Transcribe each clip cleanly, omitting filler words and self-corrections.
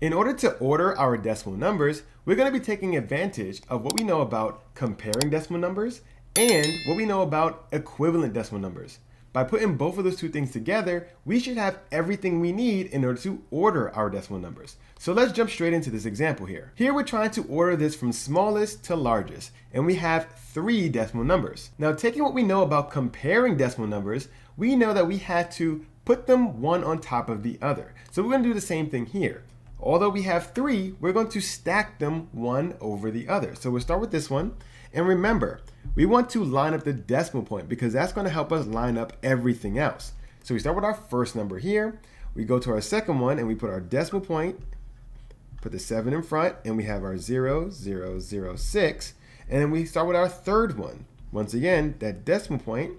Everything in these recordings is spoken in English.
In order to order our decimal numbers, we're going to be taking advantage of what we know about comparing decimal numbers and what we know about equivalent decimal numbers. By putting both of those two things together, we should have everything we need in order to order our decimal numbers. So let's jump straight into this example here. Here we're trying to order this from smallest to largest, and we have 3 decimal numbers. Now, taking what we know about comparing decimal numbers, we know that we had to put them one on top of the other. So we're going to do the same thing here. Although we have 3, we're going to stack them one over the other. So we'll start with this one. And remember, we want to line up the decimal point because that's going to help us line up everything else. So we start with our first number here. We go to our second one and we put our decimal point, put the 7 in front, and we have our 0, 0, 0, 6. And then we start with our third one. Once again, that decimal point,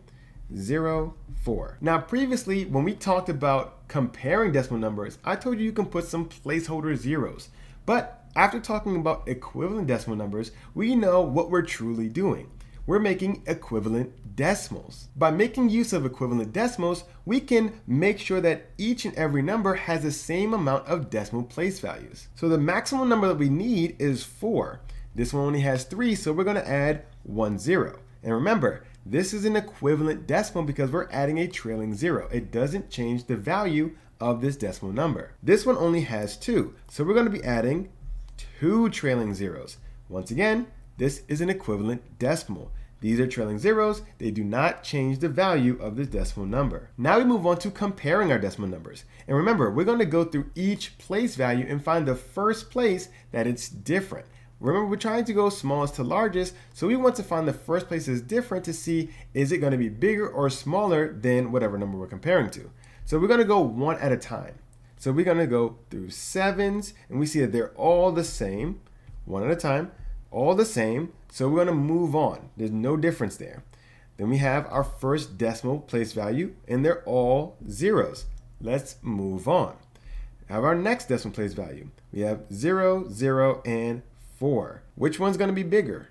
0, 4. Now previously, when we talked about comparing decimal numbers, I told you can put some placeholder zeros. But after talking about equivalent decimal numbers, we know what we're truly doing. We're making equivalent decimals. By making use of equivalent decimals, we can make sure that each and every number has the same amount of decimal place values. So the maximum number that we need is 4. This one only has 3, so we're going to add 1 0. And remember, this is an equivalent decimal because we're adding a trailing 0. It doesn't change the value of this decimal number. This one only has 2, so we're going to be adding 2 trailing zeros. Once again, this is an equivalent decimal. These are trailing zeros. They do not change the value of this decimal number. Now we move on to comparing our decimal numbers. And remember, we're going to go through each place value and find the first place that it's different. Remember, we're trying to go smallest to largest, so we want to find the first place is different to see is it going to be bigger or smaller than whatever number we're comparing to. So we're going to go one at a time. So we're going to go through 7s, and we see that they're all the same, one at a time, all the same. So we're going to move on. There's no difference there. Then we have our first decimal place value, and they're all zeros. Let's move on. Have our next decimal place value. We have 0, 0, and 4. Which one's going to be bigger?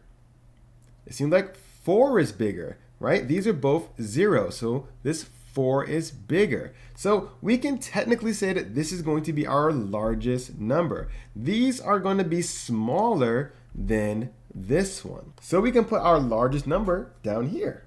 It seems like 4 is bigger, right? These are both 0, so this 4 is bigger. So we can technically say that this is going to be our largest number. These are going to be smaller than this one. So we can put our largest number down here,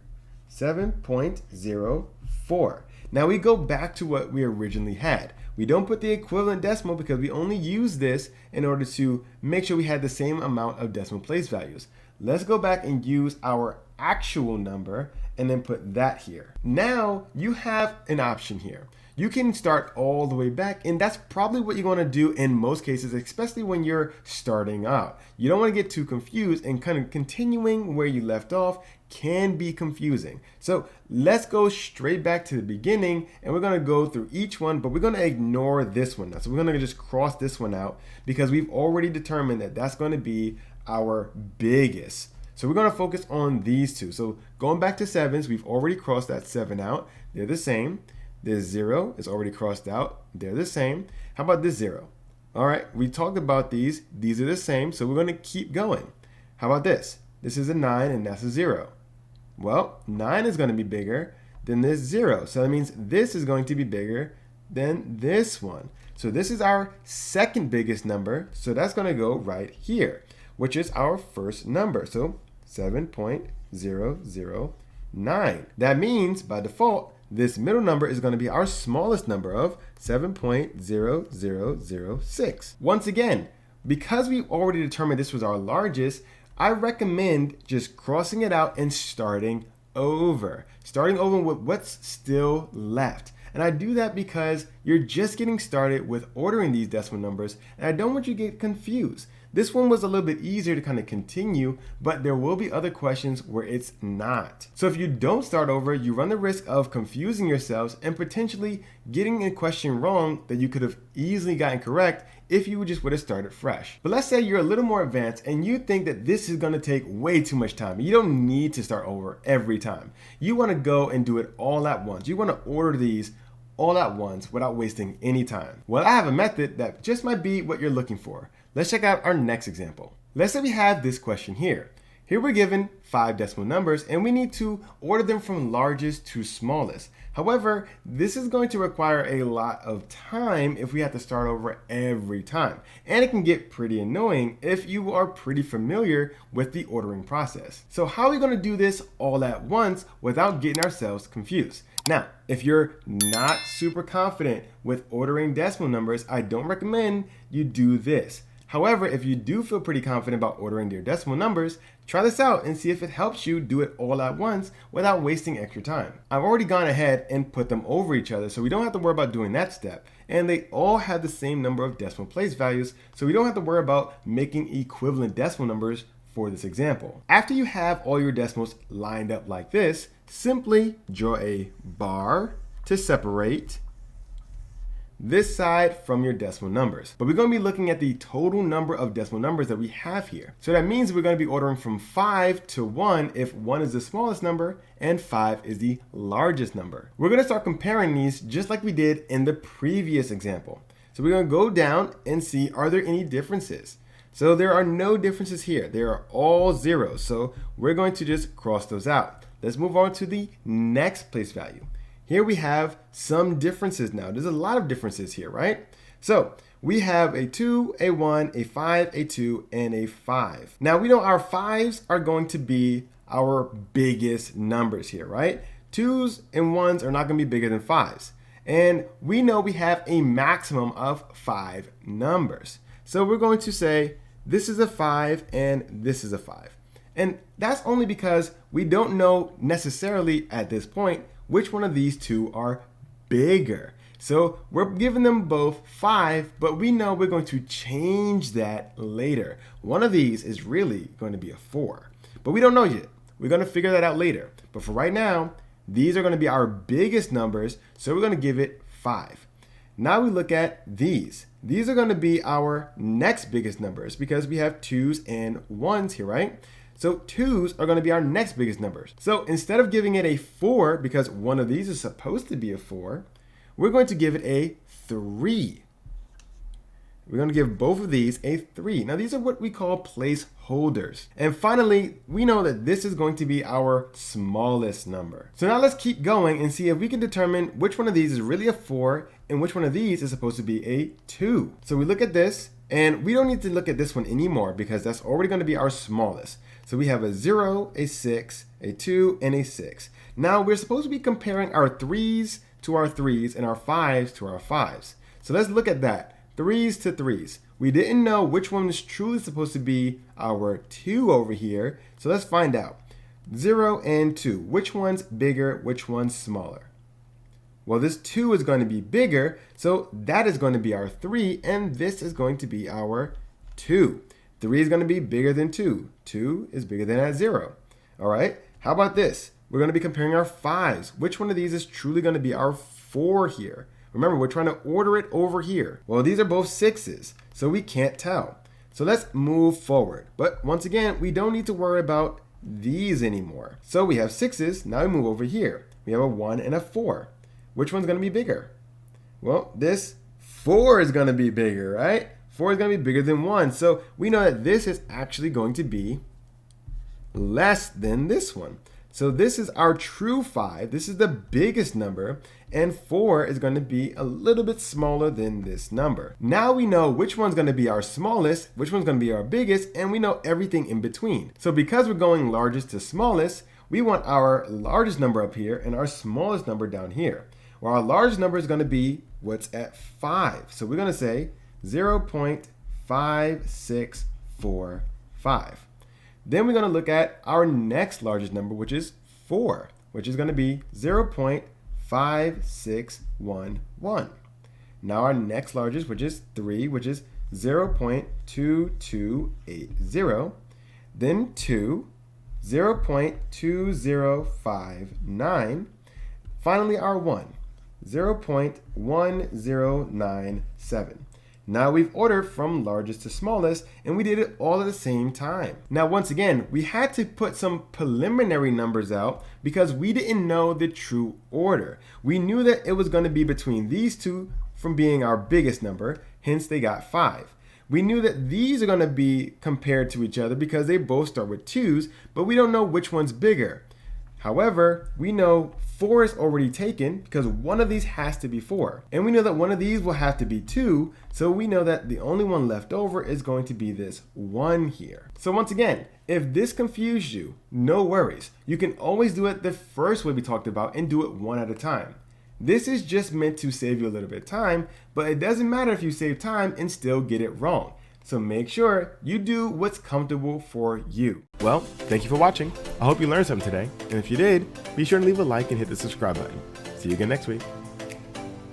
7.04. Now we go back to what we originally had. We don't put the equivalent decimal because we only use this in order to make sure we had the same amount of decimal place values. Let's go back and use our actual number and then put that here. Now you have an option here. You can start all the way back, and that's probably what you're going to do in most cases, especially when you're starting out. You don't want to get too confused, and kind of continuing where you left off can be confusing. So let's go straight back to the beginning, and we're going to go through each one, but we're going to ignore this one now. So we're going to just cross this one out because we've already determined that that's going to be our biggest. So we're going to focus on these two. So going back to 7s, we've already crossed that 7 out. They're the same. This 0 is already crossed out. They're the same. How about this 0? All right, we talked about these. These are the same, so we're going to keep going. How about this? This is a 9 and that's a 0. Well, 9 is going to be bigger than this 0. So that means this is going to be bigger than this one. So this is our second biggest number. So that's going to go right here, which is our first number. So 7.009. That means by default, this middle number is going to be our smallest number of 7.0006. Once again, because we already determined this was our largest, I recommend just crossing it out and starting over. Starting over with what's still left. And I do that because you're just getting started with ordering these decimal numbers, and I don't want you to get confused. This one was a little bit easier to kind of continue, but there will be other questions where it's not. So if you don't start over, you run the risk of confusing yourselves and potentially getting a question wrong that you could have easily gotten correct if you just would have started fresh. But let's say you're a little more advanced and you think that this is going to take way too much time. You don't need to start over every time. You want to go and do it all at once. You want to order these all at once without wasting any time. Well, I have a method that just might be what you're looking for. Let's check out our next example. Let's say we have this question here. Here we're given 5 decimal numbers and we need to order them from largest to smallest. However, this is going to require a lot of time if we have to start over every time. And it can get pretty annoying if you are pretty familiar with the ordering process. So how are we going to do this all at once without getting ourselves confused? Now, if you're not super confident with ordering decimal numbers, I don't recommend you do this. However, if you do feel pretty confident about ordering your decimal numbers, try this out and see if it helps you do it all at once without wasting extra time. I've already gone ahead and put them over each other, so we don't have to worry about doing that step. And they all have the same number of decimal place values, so we don't have to worry about making equivalent decimal numbers for this example. After you have all your decimals lined up like this, simply draw a bar to separate this side from your decimal numbers. But we're going to be looking at the total number of decimal numbers that we have here. So that means we're going to be ordering from 5 to 1 if 1 is the smallest number and 5 is the largest number. We're going to start comparing these just like we did in the previous example. So we're going to go down and see, are there any differences? So there are no differences here. They are all zeros. So we're going to just cross those out. Let's move on to the next place value. Here we have some differences now. There's a lot of differences here, right? So we have a 2, a 1, a 5, a 2, and a 5. Now we know our 5s are going to be our biggest numbers here, right? 2s and 1s are not going to be bigger than 5s. And we know we have a maximum of 5 numbers. So we're going to say this is a 5 and this is a 5. And that's only because we don't know necessarily at this point which one of these two are bigger. So we're giving them both 5, but we know we're going to change that later. One of these is really going to be a 4, but we don't know yet. We're going to figure that out later. But for right now, these are going to be our biggest numbers, so we're going to give it 5. Now we look at these. These are going to be our next biggest numbers because we have 2s and 1s here, right? So 2s are going to be our next biggest numbers. So instead of giving it a 4, because one of these is supposed to be a 4, we're going to give it a 3. We're going to give both of these a 3. Now these are what we call placeholders. And finally, we know that this is going to be our smallest number. So now let's keep going and see if we can determine which one of these is really a 4 and which one of these is supposed to be a 2. So we look at this, and we don't need to look at this one anymore because that's already going to be our smallest. So we have a 0, a 6, a 2, and a 6. Now we're supposed to be comparing our 3s to our 3s and our 5s to our 5s. So let's look at that. 3s to 3s. We didn't know which one is truly supposed to be our 2 over here. So let's find out. 0 and 2. Which one's bigger? Which one's smaller? Well, this 2 is going to be bigger, so that is going to be our 3, and this is going to be our 2. 3 is going to be bigger than 2. 2 is bigger than that 0. All right, how about this? We're going to be comparing our 5s. Which one of these is truly going to be our 4 here? Remember, we're trying to order it over here. Well, these are both 6s, so we can't tell. So let's move forward. But once again, we don't need to worry about these anymore. So we have 6s, now we move over here. We have a 1 and a 4. Which one's going to be bigger? Well, this 4 is going to be bigger, right? 4 is going to be bigger than 1. So we know that this is actually going to be less than this one. So this is our true 5. This is the biggest number. And 4 is going to be a little bit smaller than this number. Now we know which one's going to be our smallest, which one's going to be our biggest, and we know everything in between. So because we're going largest to smallest, we want our largest number up here and our smallest number down here. Well, our largest number is going to be what's at 5. So we're going to say 0.5645. Then we're going to look at our next largest number, which is 4, which is going to be 0.5611. Now our next largest, which is 3, which is 0.2280. Then 2, 0.2059. Finally, our 1. 0.1097. Now we've ordered from largest to smallest, and we did it all at the same time. Now once again, we had to put some preliminary numbers out because we didn't know the true order. We knew that it was going to be between these two from being our biggest number, hence they got 5. We knew that these are going to be compared to each other because they both start with 2s, but we don't know which one's bigger. However, we know 4 is already taken because one of these has to be 4. And we know that one of these will have to be 2, so we know that the only one left over is going to be this 1 here. So once again, if this confused you, no worries. You can always do it the first way we talked about and do it one at a time. This is just meant to save you a little bit of time, but it doesn't matter if you save time and still get it wrong. So make sure you do what's comfortable for you. Well, thank you for watching. I hope you learned something today. And if you did, be sure to leave a like and hit the subscribe button. See you again next week.